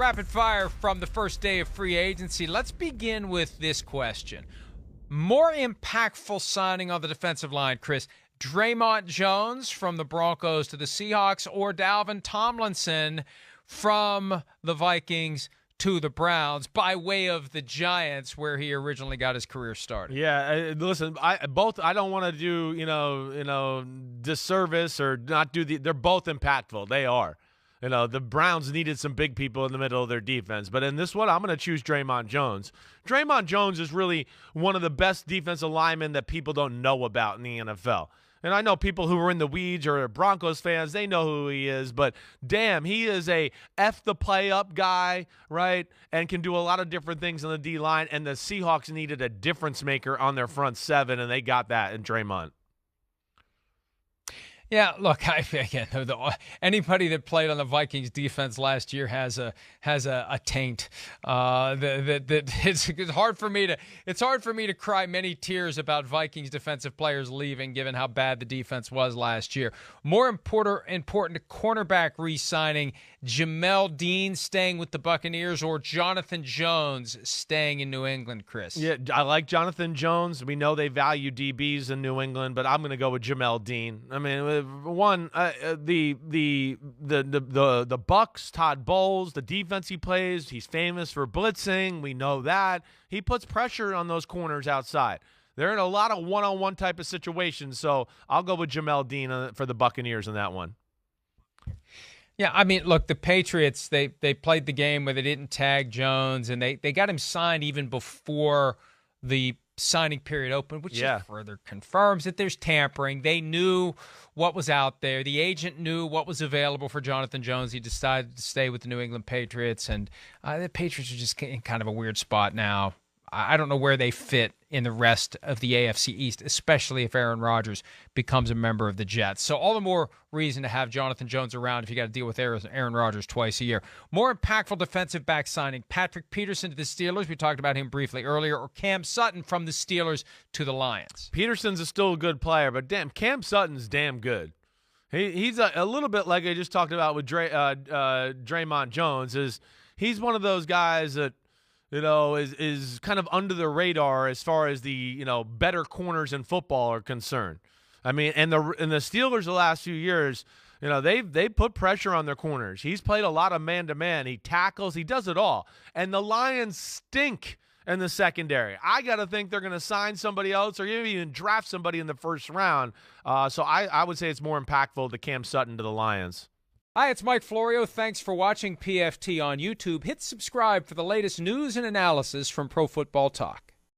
rapid fire from the first day of free agency. Let's begin with this question. More impactful signing on the defensive line, Chris, Dre'Mont Jones from the Broncos to the Seahawks, or Dalvin Tomlinson from the Vikings to the Browns by way of the Giants, where he originally got his career started? Yeah, listen, I don't want to do disservice or not do they're both impactful. They are. The Browns needed some big people in the middle of their defense. But in this one, I'm going to choose Dre'Mont Jones. Dre'Mont Jones is really one of the best defensive linemen that people don't know about in the NFL. And I know people who are in the weeds or are Broncos fans, they know who he is. But, damn, he is a F the play up guy, right, and can do a lot of different things on the D-line. And the Seahawks needed a difference maker on their front seven, and they got that in Dre'Mont. Yeah, look, anybody that played on the Vikings defense last year has a taint. It's hard for me to cry many tears about Vikings defensive players leaving, given how bad the defense was last year. More important cornerback re-signing, Jamel Dean staying with the Buccaneers, or Jonathan Jones staying in New England, Chris? Yeah, I like Jonathan Jones. We know they value DBs in New England, but I'm going to go with Jamel Dean. I mean, the Bucks, Todd Bowles, the defense he plays, he's famous for blitzing. We know that. He puts pressure on those corners outside. They're in a lot of one-on-one type of situations, so I'll go with Jamel Dean for the Buccaneers in that one. Yeah, I mean, look, the Patriots, they played the game where they didn't tag Jones, and they got him signed even before the signing period opened, which just further confirms that there's tampering. They knew what was out there. The agent knew what was available for Jonathan Jones. He decided to stay with the New England Patriots, and the Patriots are just in kind of a weird spot now. I don't know where they fit in the rest of the AFC East, especially if Aaron Rodgers becomes a member of the Jets. So all the more reason to have Jonathan Jones around if you got to deal with Aaron Rodgers twice a year. More impactful defensive back signing, Patrick Peterson to the Steelers. We talked about him briefly earlier. Or Cam Sutton from the Steelers to the Lions. Peterson's still a good player, but damn, Cam Sutton's damn good. He's a little bit like I just talked about with Dre'Mont Jones. He's one of those guys that is kind of under the radar as far as the better corners in football are concerned. I mean, and the Steelers the last few years, they put pressure on their corners. He's played a lot of man-to-man. He tackles. He does it all. And the Lions stink in the secondary. I got to think they're going to sign somebody else or even draft somebody in the first round. So I would say it's more impactful to Cam Sutton to the Lions. Hi, it's Mike Florio. Thanks for watching PFT on YouTube. Hit subscribe for the latest news and analysis from Pro Football Talk.